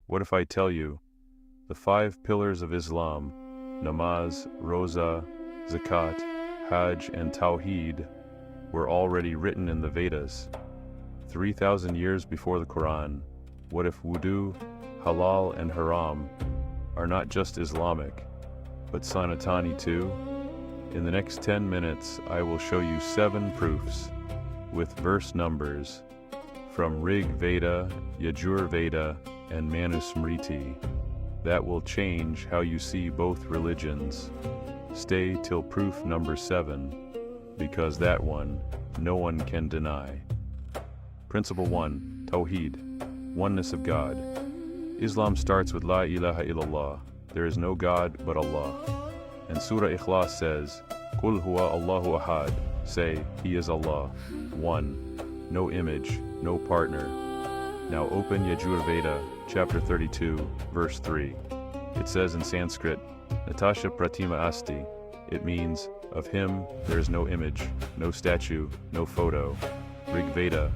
What if I tell you the 5 pillars of Islam, Namaz, Roza, Zakat, Hajj, and Tawheed, were already written in the Vedas 3,000 years before the Quran? What if Wudu, Halal, and Haram are not just Islamic, but Sanatani too? In the next 10 minutes, I will show you 7 proofs with verse numbers from Rig Veda, Yajur Veda, and Manusmriti that will change how you see both religions. Stay till proof number 7, because that one no one can deny. Principle 1. Tawheed, oneness of God. Islam starts with La ilaha illallah, there is no God but Allah. And Surah Ikhlas says, Qul huwa Allahu ahad, say, He is Allah, one, no image, no partner. Now open Yajur Veda, chapter 32, verse 3. It says in Sanskrit, Natasha Pratima Asti. It means, of him there is no image, no statue, no photo. Rig Veda,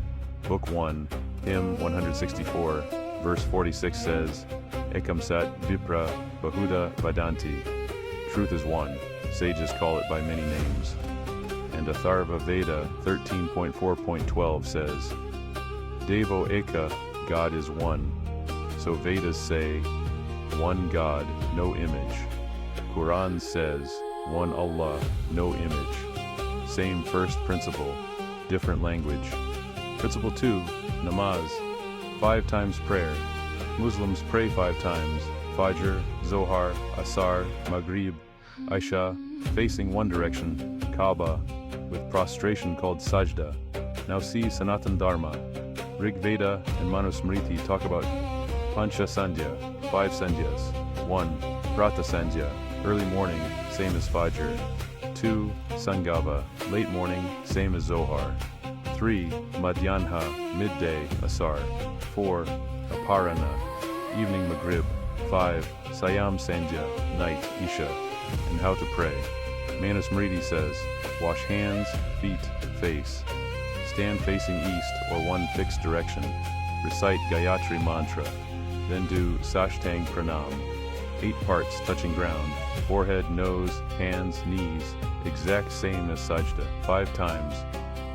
Book 1, Hymn 164, verse 46 says, Ekam Sat Vipra Bahuda Vadanti. Truth is one, sages call it by many names. And Atharva Veda 13.4.12 says, Devo Eka, God is one. So Vedas say, one God, no image. Quran says, one Allah, no image. Same first principle, different language. Principle 2, Namaz, 5 times prayer. Muslims pray 5 times, Fajr, Zohar, Asar, Maghrib, Isha, facing one direction, Kaaba, with prostration called Sajda. Now see Sanatan Dharma. Rig Veda and Manusmriti talk about Pancha Sandhya, 5 Sandhyas. 1. Prata Sandhya, early morning, same as Fajr. 2. Sangava, late morning, same as Zohar. 3. Madhyanha, midday, Asar. 4. Aparana, evening Maghrib. 5. Sayam Sandhya, night, Isha. And how to pray. Manusmriti says, wash hands, feet, face. Stand facing east or one fixed direction. Recite Gayatri mantra. Then do Sashtang Pranam. 8 parts touching ground. Forehead, nose, hands, knees. Exact same as Sajda. 5 times.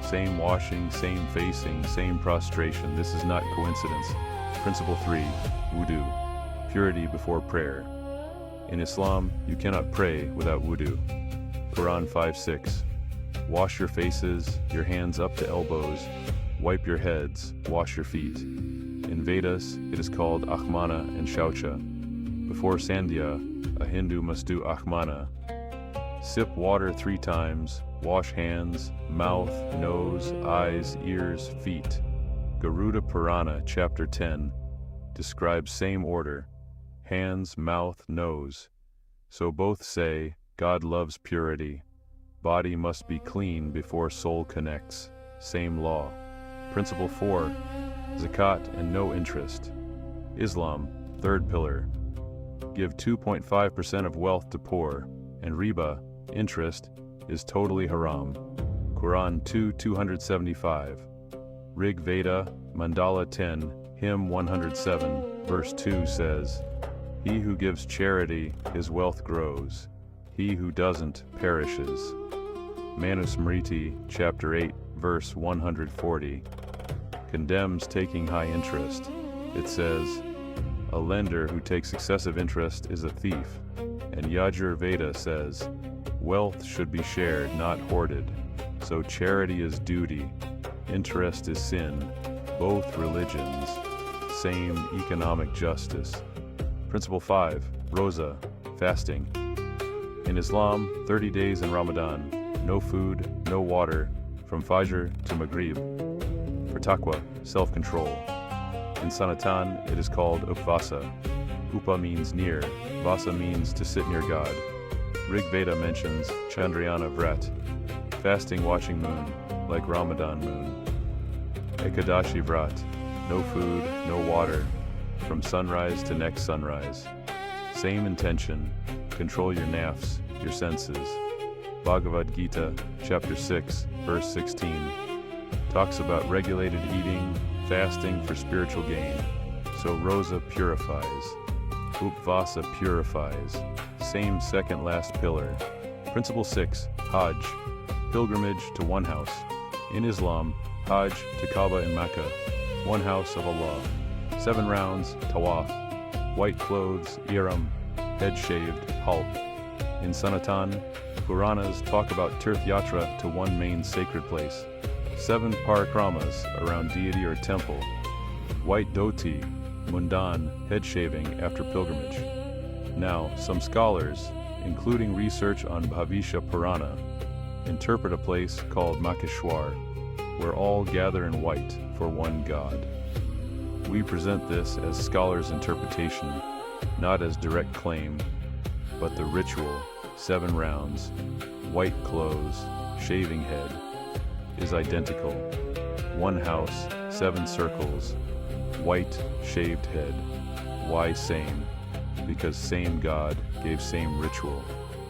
Same washing, same facing, same prostration. This is not coincidence. Principle 3. Wudu. Purity before prayer. In Islam, you cannot pray without wudu. Quran 5:6. Wash your faces, your hands up to elbows, wipe your heads, wash your feet. In Vedas, it is called Ahmana and Shaucha. Before Sandhya, a Hindu must do Ahmana. Sip water 3 times, wash hands, mouth, nose, eyes, ears, feet. Garuda Purana, chapter 10, describes same order. Hands, mouth, nose. So both say, God loves purity. Body must be clean before soul connects. Same law. Principle 4. Zakat and no interest. Islam, 3rd pillar. Give 2.5% of wealth to poor, and riba, interest, is totally haram. Quran 2:275. Rig Veda, Mandala 10, Hymn 107, verse 2 says, He who gives charity, his wealth grows. He who doesn't perishes. Manusmriti, chapter 8, verse 140, condemns taking high interest. It says, a lender who takes excessive interest is a thief. And Yajur Veda says, wealth should be shared, not hoarded. So charity is duty, interest is sin. Both religions, same economic justice. Principle 5. Roza, fasting. In Islam, 30 days in Ramadan, no food, no water, from Fajr to Maghrib. For taqwa, self-control. In Sanatan, it is called Upvasa. Upa means near, Vasa means to sit near God. Rig Veda mentions Chandrayana Vrat, fasting watching moon, like Ramadan moon. Ekadashi Vrat, no food, no water, from sunrise to next sunrise. Same intention, control your nafs, your senses. Bhagavad Gita, chapter 6, verse 16, talks about regulated eating, fasting for spiritual gain. So So Roza purifies. Upvasa purifies. Same second last pillar. Principle 6. Hajj. Pilgrimage to one house. In Islam, Hajj to Kaaba in Mecca. One house of Allah. 7 rounds, tawaf. White clothes, ihram. Head shaved, halq. In Sanatan, Puranas talk about Tirth Yatra to one main sacred place. 7 parikramas around deity or temple. White dhoti, mundan, head shaving after pilgrimage. Now, some scholars, including research on Bhavishya Purana, interpret a place called Makeshwar, where all gather in white for one God. We present this as scholars' interpretation, not as direct claim, but the ritual, 7 rounds, white clothes, shaving head, is identical. One house, 7 circles, white shaved head. Why same? Because same God gave same ritual.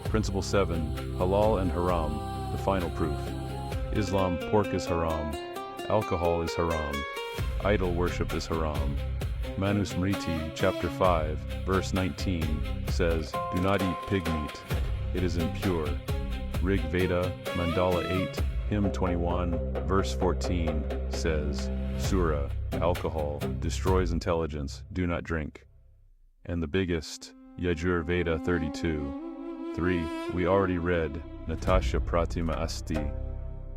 Principle 7. Halal and Haram, the final proof. Islam, pork is haram. Alcohol is haram. Idol worship is haram. Manusmriti, chapter 5, verse 19, says, "Do not eat pig meat. It is impure." Rig Veda, Mandala 8, hymn 21, verse 14, says, "Surah, alcohol, destroys intelligence, do not drink." And the biggest, Yajur Veda 32, 3, we already read, Natasha Pratima Asti.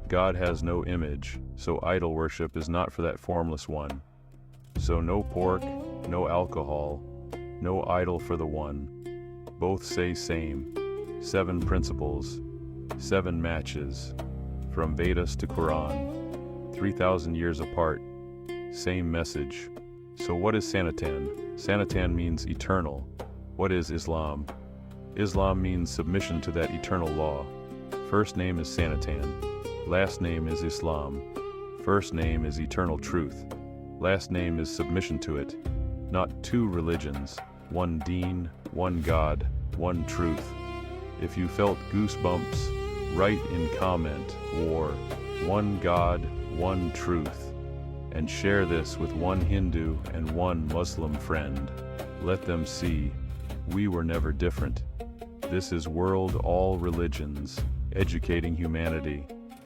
God has no image, so idol worship is not for that formless one. So no pork, no alcohol, no idol for the one. Both say same. 7 principles, 7 matches, from Vedas to Quran, 3,000 years apart, same message. So what is Sanatan? Sanatan means eternal. What is Islam? Islam means submission to that eternal law. First name is Sanatan. Last name is Islam. First name is eternal truth. Last name is submission to it. Not 2 religions, one deen, one God, one truth. If you felt goosebumps, write in comment or one God, one truth, and share this with one Hindu and one Muslim friend. Let them see, we were never different. This is World All Religions, educating humanity.